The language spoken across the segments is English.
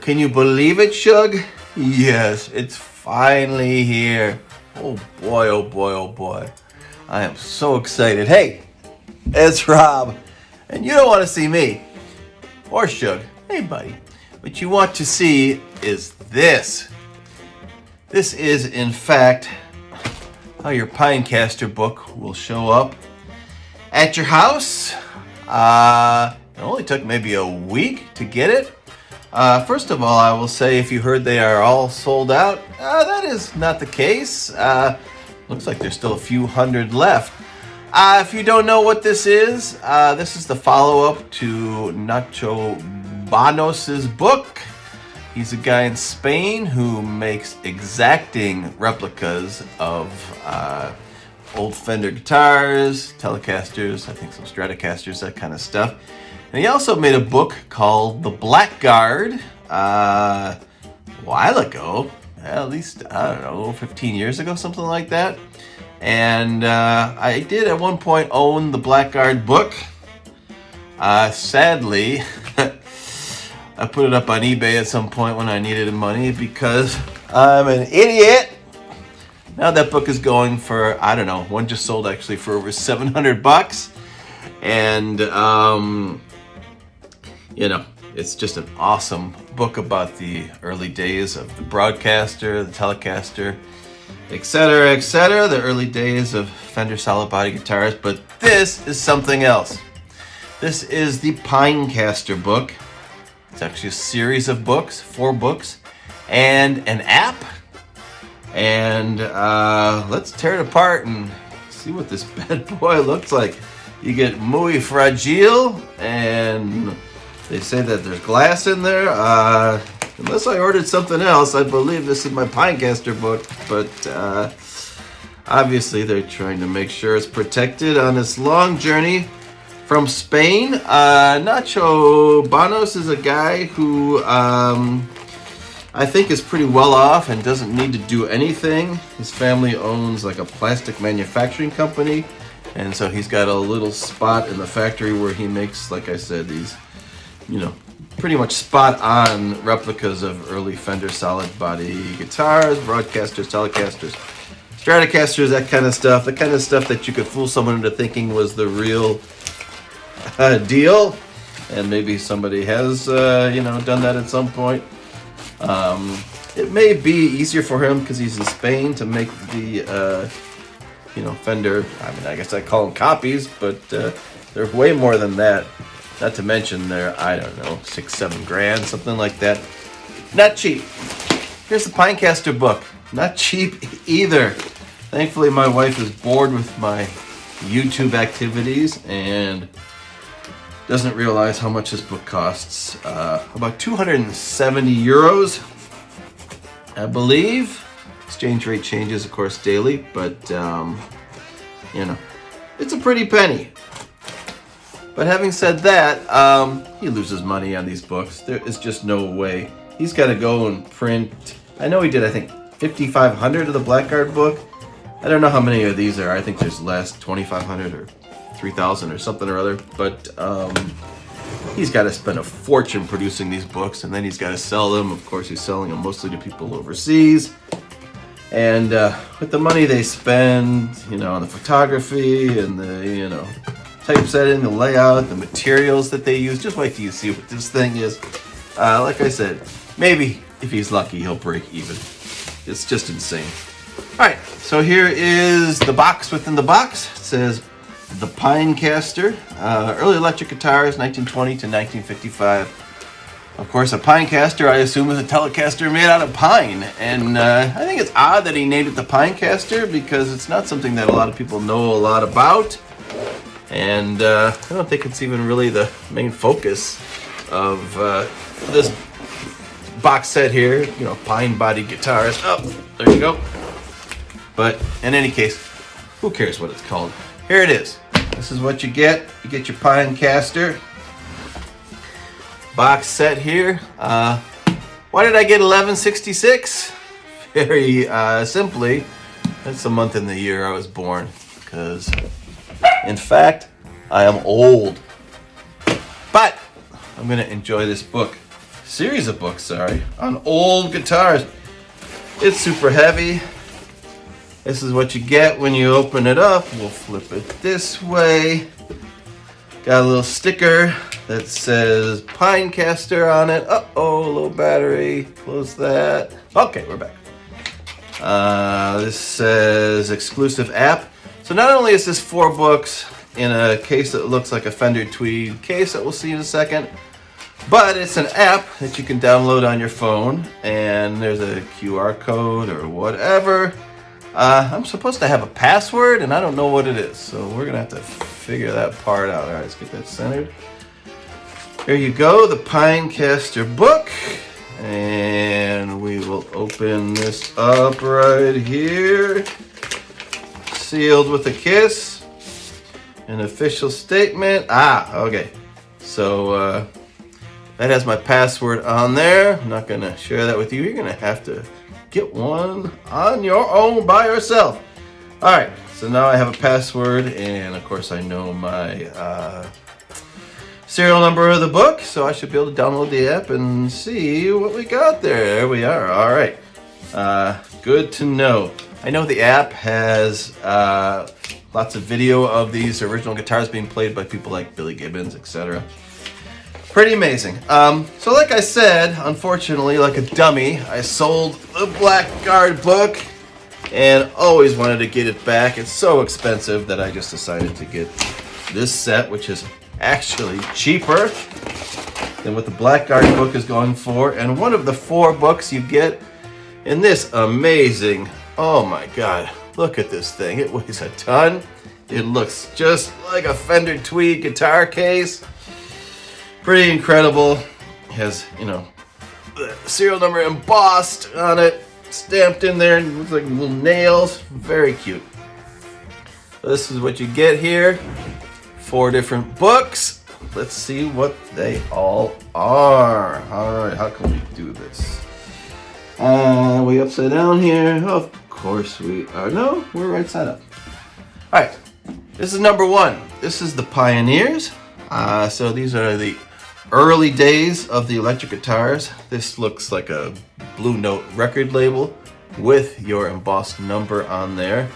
Can you believe it, Shug? Yes, it's finally here. Oh boy, oh boy, oh boy. I am so excited. Hey, it's Rob. And you don't want to see me or Shug. Hey, buddy. What you want to see is this. This is, in fact, how your Pinecaster book will show up at your house. It only took maybe a week to get it. First of all, I will say if you heard they are all sold out, that is not the case. Looks like there's still a few hundred left. If you don't know what this is the follow-up to Nacho Banos' book. He's a guy in Spain who makes exacting replicas of old Fender guitars, Telecasters, I think some Stratocasters, that kind of stuff. And he also made a book called The Blackguard a while ago, at least, I don't know, 15 years ago, something like that. And I did at one point own the Blackguard book. Sadly, I put it up on eBay at some point when I needed money because I'm an idiot. Now that book is going for, I don't know, one just sold actually for over $700. And, you know, it's just an awesome book about the early days of the Broadcaster, the Telecaster, etc., the early days of Fender solid body guitars. But this is something else. This is the Pinecaster book. It's actually a series of books, 4 books, and an app. And let's tear it apart and see what this bad boy looks like. You get muy fragile, and they say that there's glass in there. Unless I ordered something else, I believe this is my Pinecaster book. But obviously they're trying to make sure it's protected on this long journey from Spain. Nacho Banos is a guy who I think is pretty well off and doesn't need to do anything. His family owns like a plastic manufacturing company, and so he's got a little spot in the factory where he makes, like I said, these, you know, pretty much spot on replicas of early Fender solid body guitars, Broadcasters, Telecasters, Stratocasters, that kind of stuff. The kind of stuff that you could fool someone into thinking was the real deal. And maybe somebody has, you know, done that at some point. It may be easier for him because he's in Spain to make the, you know, Fender. I mean, I guess I call them copies, but they're way more than that. Not to mention they're, I don't know, $6-7 grand, something like that. Not cheap. Here's the Pinecaster book. Not cheap either. Thankfully, my wife is bored with my YouTube activities and doesn't realize how much this book costs. About 270 euros, I believe. Exchange rate changes, of course, daily, but, you know, it's a pretty penny. But having said that, he loses money on these books. There is just no way. He's got to go and print. I know he did, I think, 5,500 of the Blackguard book. I don't know how many of these are. I think there's less, 2,500 or 3,000 or something or other. But he's got to spend a fortune producing these books, and then he's got to sell them. Of course, he's selling them mostly to people overseas. And with the money they spend, you know, on the photography and the, you know, typesetting, the layout, the materials that they use. Just wait till you see what this thing is. Like I said, maybe if he's lucky, he'll break even. It's just insane. All right, so here is the box within the box. It says the Pinecaster, early electric guitars, 1920 to 1955. Of course, a Pinecaster, I assume, is a Telecaster made out of pine. And I think it's odd that he named it the Pinecaster because it's not something that a lot of people know a lot about. And I don't think it's even really the main focus of this box set here. You know, pine body guitars. Oh, there you go. But in any case, who cares what it's called? Here it is. This is what you get. You get your Pinecaster box set here. Why did I get 1166? Very simply, that's the month in the year I was born. Because, in fact, I am old. But I'm going to enjoy this book series of books, sorry, on old guitars. It's super heavy. This is what you get when you open it up. We'll flip it this way. Got a little sticker that says Pinecaster on it. Uh-oh, low battery. Close that. Okay, we're back. This says exclusive app. So not only is this 4 books in a case that looks like a Fender Tweed case that we'll see in a second, but it's an app that you can download on your phone, and there's a QR code or whatever. I'm supposed to have a password, and I don't know what it is, so we're gonna have to figure that part out. All right, let's get that centered. There you go, the Pinecaster book, and we will open this up right here. Sealed with a kiss. An official statement. Okay. So that has my password on there. I'm not gonna share that with you. You're gonna have to get one on your own by yourself. All right, so now I have a password, and of course I know my serial number of the book, so I should be able to download the app and see what we got there. There we are. All right, good to know. I know the app has lots of video of these original guitars being played by people like Billy Gibbons, etc. Pretty amazing. So like I said, unfortunately, like a dummy, I sold the Blackguard book and always wanted to get it back. It's so expensive that I just decided to get this set, which is actually cheaper than what the Blackguard book is going for. And one of the 4 books you get in this amazing, oh my God, look at this thing. It weighs a ton. It looks just like a Fender Tweed guitar case. Pretty incredible. It has, you know, the serial number embossed on it, stamped in there, and looks like little nails. Very cute. So this is what you get here. 4 different books. Let's see what they all are. All right, how can we do this? We upside down here. Of course we are. No, we're right side up. All right, this is number 1. This is the Pioneers. So these are the early days of the electric guitars. This looks like a Blue Note record label with your embossed number on there.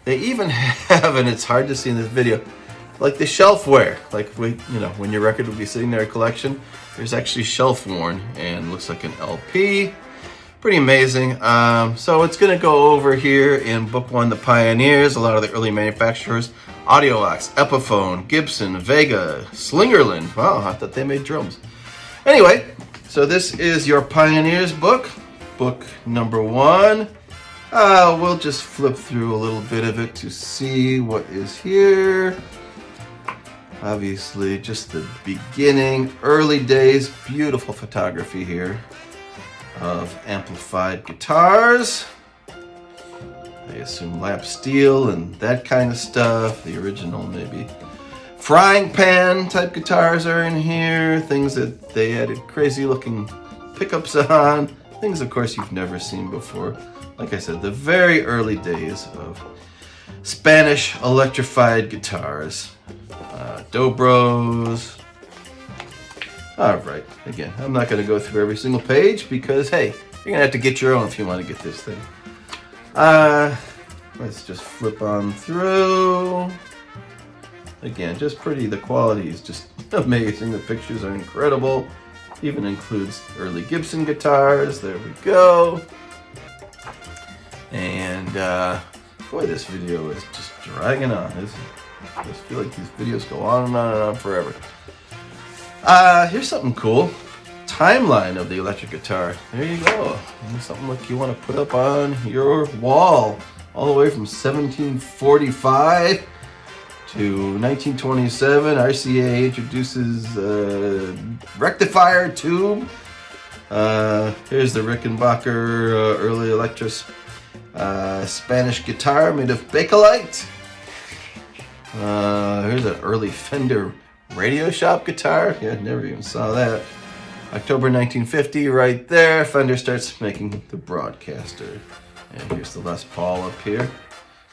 They even have, and it's hard to see in this video, like the shelfware, like when your record would be sitting there in collection, there's actually shelf worn and looks like an LP. Pretty amazing. So it's gonna go over here in book 1, the Pioneers, a lot of the early manufacturers. Audiolax, Epiphone, Gibson, Vega, Slingerland. Wow, I thought they made drums. Anyway, so this is your Pioneers book, book number 1. We'll just flip through a little bit of it to see what is here. Obviously, just the beginning, early days, beautiful photography here of amplified guitars. I assume lap steel and that kind of stuff. The original maybe. Frying pan type guitars are in here. Things that they added crazy looking pickups on. Things of course you've never seen before. Like I said, the very early days of Spanish electrified guitars. Dobros. Alright, again, I'm not going to go through every single page because, hey, you're going to have to get your own if you want to get this thing. Let's just flip on through. Again, just pretty. The quality is just amazing. The pictures are incredible. Even includes early Gibson guitars. There we go. And boy, this video is just dragging on. I just feel like these videos go on and on and on forever. Here's something cool. Timeline of the electric guitar. There you go. Something like you want to put up on your wall. All the way from 1745 to 1927. RCA introduces rectifier tube. Here's the Rickenbacker early electric Spanish guitar made of Bakelite. Here's an early Fender Radio Shop guitar. Yeah, never even saw that. October 1950, right there. Fender starts making the Broadcaster. And here's the Les Paul up here.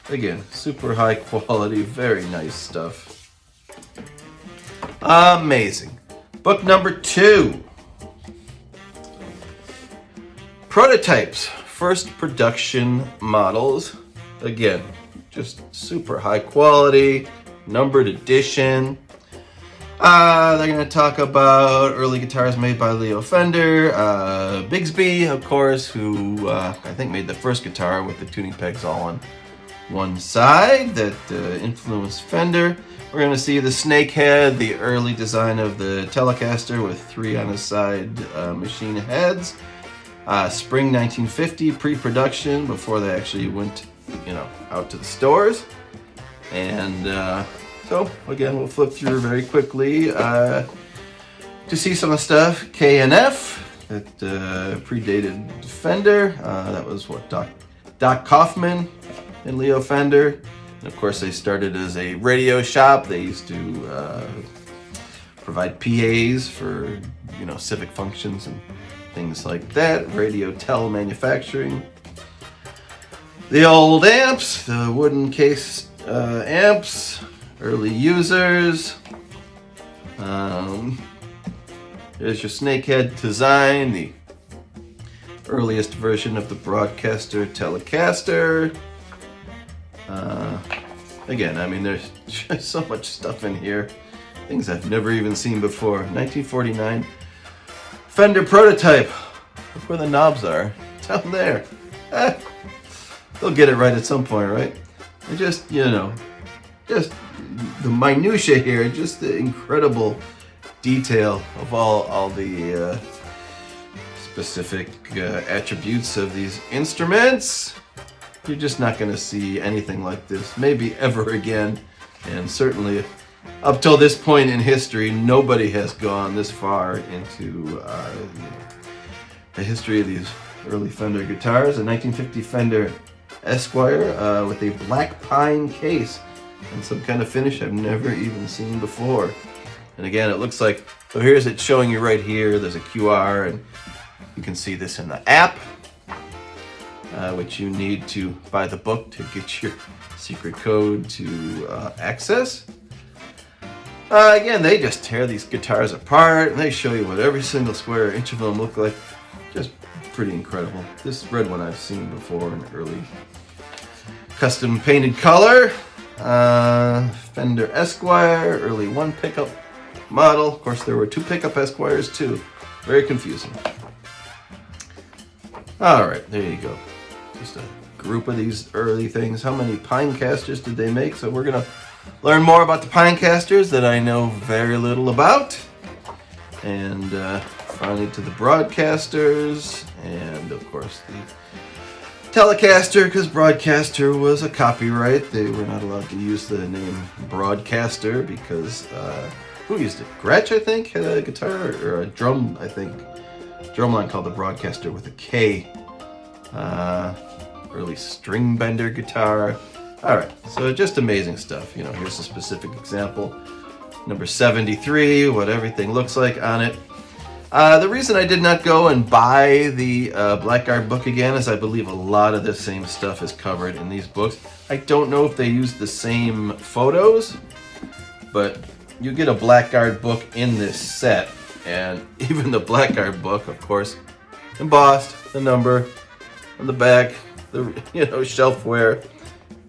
Again, super high quality, very nice stuff. Amazing. Book number 2. Prototypes. First production models. Again, just super high quality, numbered edition. They're going to talk about early guitars made by Leo Fender. Bigsby, of course, who I think made the first guitar with the tuning pegs all on one side that influenced Fender. We're going to see the snakehead, the early design of the Telecaster with 3 on the side machine heads. Spring 1950 pre-production before they actually went, out to the stores. And so again, we'll flip through very quickly to see some of the stuff. K&F that predated Fender. That was what Doc Kaufman and Leo Fender. And of course, they started as a radio shop. They used to provide PAs for civic functions and things like that. Radio tel manufacturing. The old amps, the wooden case amps, early users. There's your snakehead design, the earliest version of the Broadcaster Telecaster. Again, there's just so much stuff in here. Things I've never even seen before. 1949 Fender prototype. Look where the knobs are. Down there. They'll get it right at some point, right? And just, just the minutia here, just the incredible detail of all the specific attributes of these instruments. You're just not going to see anything like this, maybe ever again. And certainly up till this point in history, nobody has gone this far into the history of these early Fender guitars. A 1950 Fender Esquire with a black pine case and some kind of finish I've never even seen before. And again, it looks like, so here's it showing you right here. There's a QR, and you can see this in the app, which you need to buy the book to get your secret code to access. Again, they just tear these guitars apart, and they show you what every single square inch of them look like. Just pretty incredible. This red one I've seen before in early custom painted color. Fender Esquire, early 1 pickup model. Of course, there were 2 pickup Esquires too. Very confusing. All right, there you go. Just a group of these early things. How many Pinecasters did they make? So we're gonna learn more about the Pinecasters that I know very little about. And finally to the Broadcasters, and of course the Telecaster, because Broadcaster was a copyright. They were not allowed to use the name Broadcaster because who used it? Gretsch, I think, had a guitar or a drum, I think. Drumline called the Broadcaster with a K. Early string bender guitar. All right, so just amazing stuff. Here's a specific example. Number 73, what everything looks like on it. The reason I did not go and buy the Blackguard book again is I believe a lot of the same stuff is covered in these books. I don't know if they use the same photos, but you get a Blackguard book in this set, and even the Blackguard book, of course, embossed, the number on the back, the shelfware,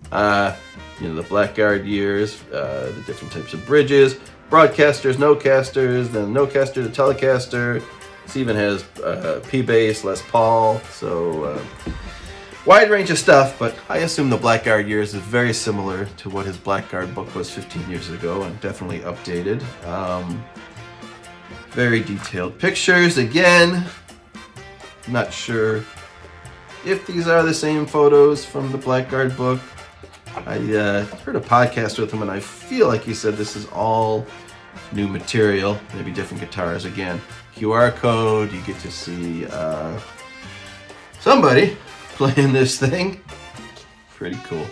the Blackguard Years, the different types of bridges, Broadcasters, no-casters, then no-caster to Telecaster. This even has P-bass, Les Paul, so wide range of stuff, but I assume the Blackguard Years is very similar to what his Blackguard book was 15 years ago, and definitely updated. Very detailed pictures. Again, not sure if these are the same photos from the Blackguard book. I heard a podcast with him, and I feel like he said this is all new material, maybe different guitars. Again, QR code, you get to see somebody playing this thing. Pretty cool.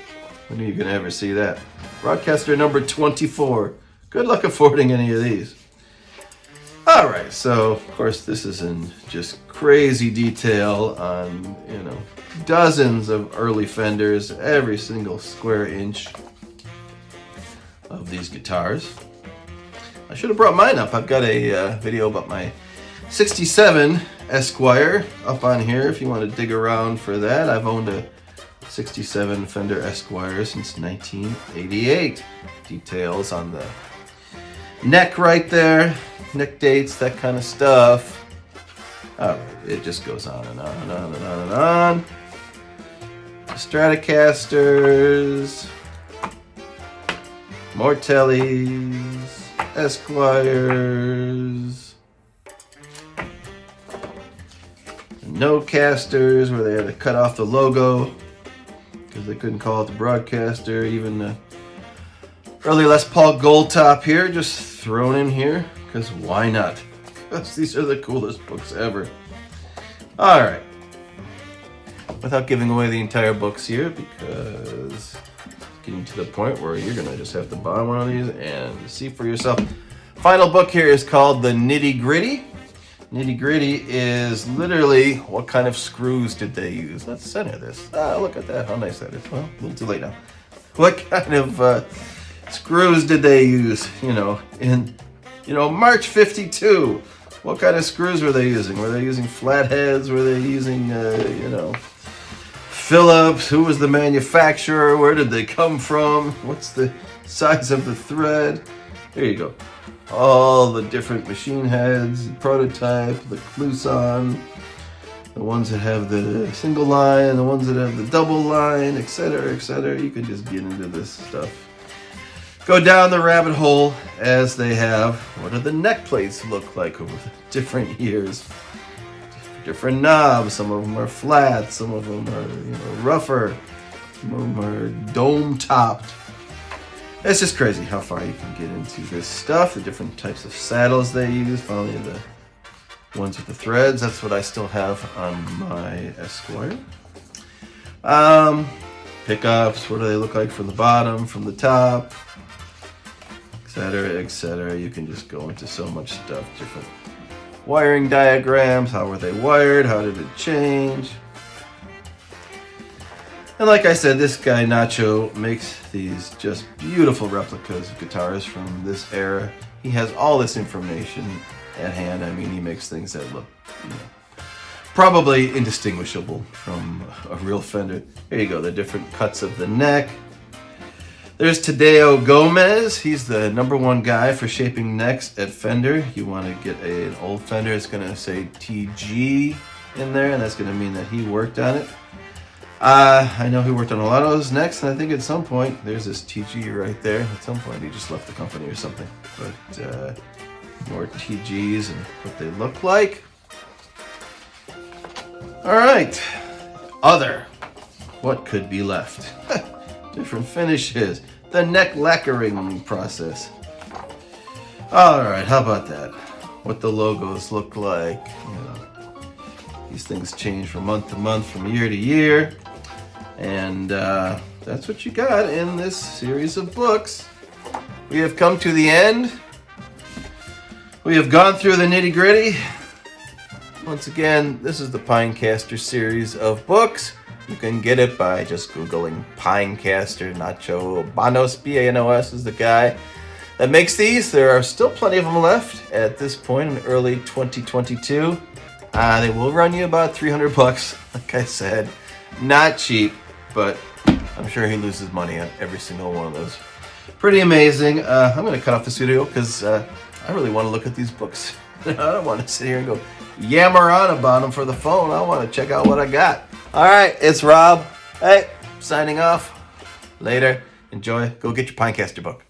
When are you going to ever see that? Broadcaster number 24. Good luck affording any of these. All right, so of course this is in just crazy detail on, dozens of early Fenders, every single square inch of these guitars. I should have brought mine up. I've got a video about my 67 Esquire up on here if you want to dig around for that. I've owned a 67 Fender Esquire since 1988. Details on the neck right there, neck dates, that kind of stuff. Alright, it just goes on and on and on and on and on. Stratocasters, Mortellis, Esquires, no casters where they had to cut off the logo because they couldn't call it the Broadcaster. Even the early Les Paul Gold Top here, just thrown in here because why not? Because these are the coolest books ever. All right. Without giving away the entire books here, because it's getting to the point where you're gonna just have to buy one of these and see for yourself. Final book here is called The Nitty Gritty. Nitty Gritty is literally what kind of screws did they use. Let's center this. Look at that, how nice that is. Well, a little too late now. What kind of screws did they use? In March '52. What kind of screws were they using? Were they using flatheads? Were they using Phillips? Who was the manufacturer? Where did they come from? What's the size of the thread? There you go. All the different machine heads, prototype, the Cluson, the ones that have the single line, the ones that have the double line, etc., etc. You can just get into this stuff. Go down the rabbit hole as they have. What do the neck plates look like over the different years? Different knobs. Some of them are flat. Some of them are rougher. Some of them are dome topped. It's just crazy how far you can get into this stuff. The different types of saddles they use. Finally, the ones with the threads. That's what I still have on my Esquire. Pickups. What do they look like from the bottom, from the top, etc., etc. You can just go into so much stuff. Different wiring diagrams. How were they wired? How did it change? And like I said, this guy Nacho makes these just beautiful replicas of guitars from this era. He has all this information at hand. I mean, he makes things that look, probably indistinguishable from a real Fender. Here you go, the different cuts of the neck. There's Tadeo Gomez. He's the #1 guy for shaping necks at Fender. You want to get an old Fender, it's going to say TG in there, and that's going to mean that he worked on it. I know he worked on a lot of those necks, and I think at some point, there's this TG right there. At some point, he just left the company or something. But more TGs and what they look like. All right. Other. What could be left? Different finishes. The neck lacquering process. All right, how about that? What the logos look like. These things change from month to month, from year to year. And that's what you got in this series of books. We have come to the end. We have gone through the nitty gritty. Once again, this is the Pinecaster series of books. You can get it by just Googling Pinecaster. Nacho Banos, B-A-N-O-S, is the guy that makes these. There are still plenty of them left at this point in early 2022. They will run you about $300, like I said. Not cheap, but I'm sure he loses money on every single one of those. Pretty amazing. I'm going to cut off this video because I really want to look at these books. I don't want to sit here and go yammer on about them for the phone. I want to check out what I got. All right, it's Rob. Hey, signing off. Later. Enjoy. Go get your Pinecaster book.